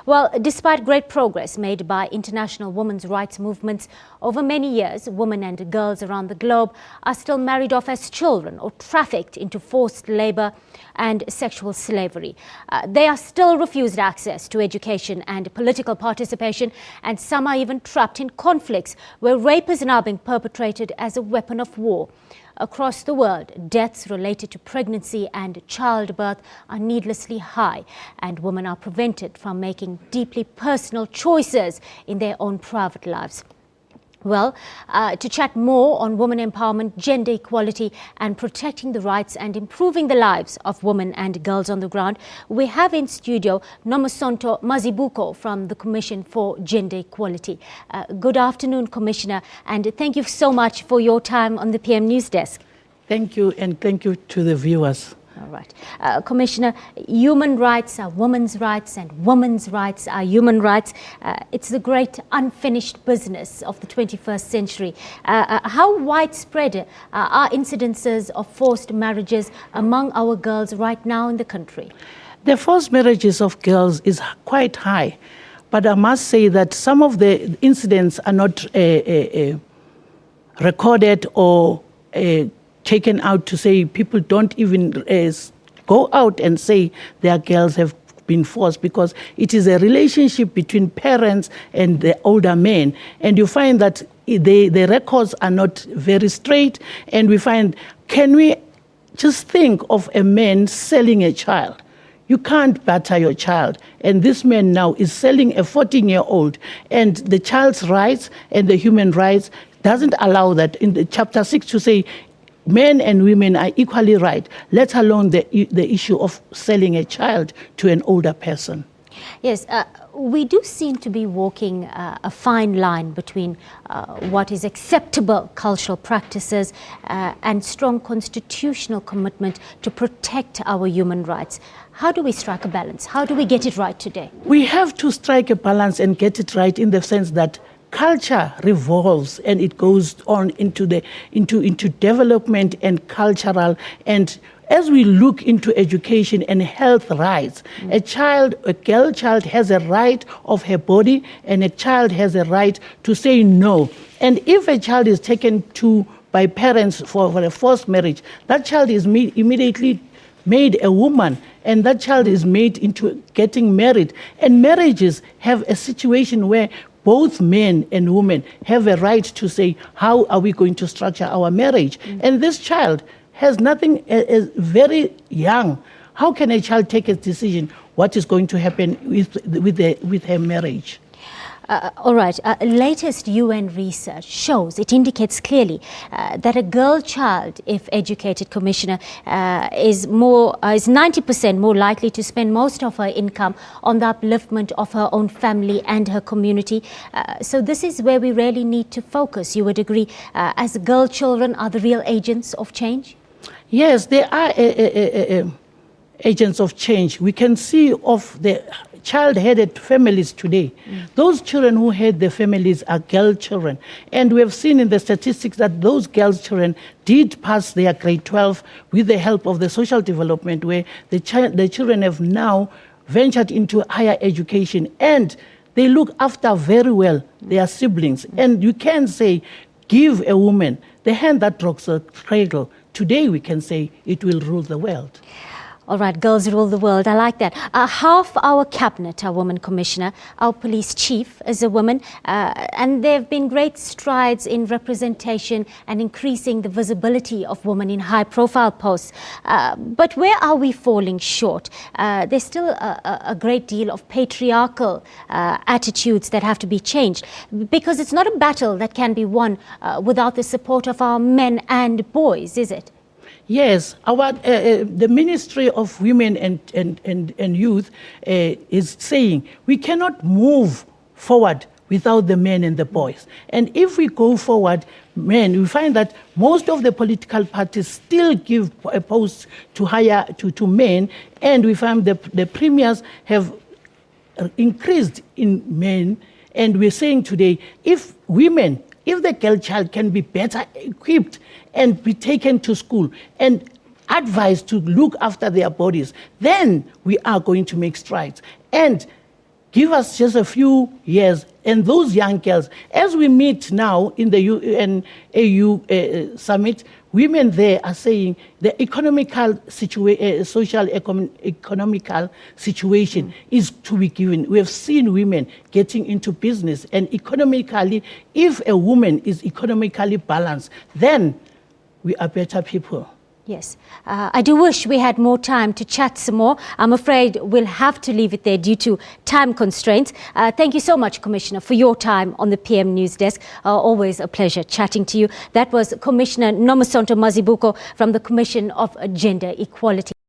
Well, despite great progress made by international women's rights movements over many years, women and girls around the globe are still married off as children or trafficked into forced labor and sexual slavery. They are still refused access to education and political participation, and some are even trapped in conflicts where rape is now being perpetrated as a weapon of war. Across the world, deaths related to pregnancy and childbirth are needlessly high, and women are prevented from making deeply personal choices in their own private lives. Well, to chat more on women empowerment, gender equality and protecting the rights and improving the lives of women and girls on the ground, we have in studio Nomasonto Mazibuko from the Commission for Gender Equality. Good afternoon, Commissioner, and thank you so much for your time on the PM News Desk. Thank you, and thank you to the viewers. All right. Commissioner, human rights are women's rights and women's rights are human rights. It's the great unfinished business of the 21st century. How widespread are incidences of forced marriages among our girls right now in the country? The forced marriages of girls is quite high, but I must say that some of the incidents are not recorded or taken out to say. People don't even go out and say their girls have been forced, because it is a relationship between parents and the older men. And you find that the records are not very straight. And we find, can we just think of a man selling a child? You can't batter your child. And this man now is selling a 14-year-old. And the child's rights and the human rights doesn't allow that in the Chapter 6 to say men and women are equally right, let alone the issue of selling a child to an older person. Yes, we do seem to be walking a fine line between what is acceptable cultural practices and strong constitutional commitment to protect our human rights. How do we strike a balance? How do we get it right today? We have to strike a balance and get it right in the sense that culture revolves and it goes on into development and cultural. And as we look into education and health rights, a girl child has a right of her body, and a child has a right to say no. And if a child is taken by parents for a forced marriage, that child is immediately made a woman, and that child is made into getting married. And marriages have a situation where both men and women have a right to say, how are we going to structure our marriage? And this child has nothing, is very young. How can a child take a decision what is going to happen with her marriage? All right. Latest UN research shows, it indicates clearly that a girl child, if educated, Commissioner, is 90% more likely to spend most of her income on the upliftment of her own family and her community. So this is where we really need to focus. You would agree, as girl children are the real agents of change? Yes, they are agents of change. We can see of the child-headed families today. Those children who head the families are girl children. And we have seen in the statistics that those girl children did pass their grade 12 with the help of the social development, where the children have now ventured into higher education, and they look after very well their siblings. And you can say, give a woman the hand that rocks the cradle. Today we can say it will rule the world. All right, girls rule the world. I like that. Half our cabinet are women, Commissioner. Our police chief is a woman. And there have been great strides in representation and increasing the visibility of women in high-profile posts. But where are we falling short? There's still a great deal of patriarchal attitudes that have to be changed, because it's not a battle that can be won without the support of our men and boys, is it? Yes, the Ministry of Women and Youth is saying we cannot move forward without the men and the boys. And if we go forward, men, we find that most of the political parties still give posts to men, and we find the premiers have increased in men. And we're saying today, if the girl child can be better equipped and be taken to school and advised to look after their bodies, then we are going to make strides. And Give us just a few years, and those young girls, as we meet now in the UNAU summit, women there are saying the economical economical situation is to be given. We have seen women getting into business, and economically, if a woman is economically balanced, then we are better people. Yes, I do wish we had more time to chat some more. I'm afraid we'll have to leave it there due to time constraints. Thank you so much, Commissioner, for your time on the PM News Desk. Always a pleasure chatting to you. That was Commissioner Nomasonto Mazibuko from the Commission of Gender Equality.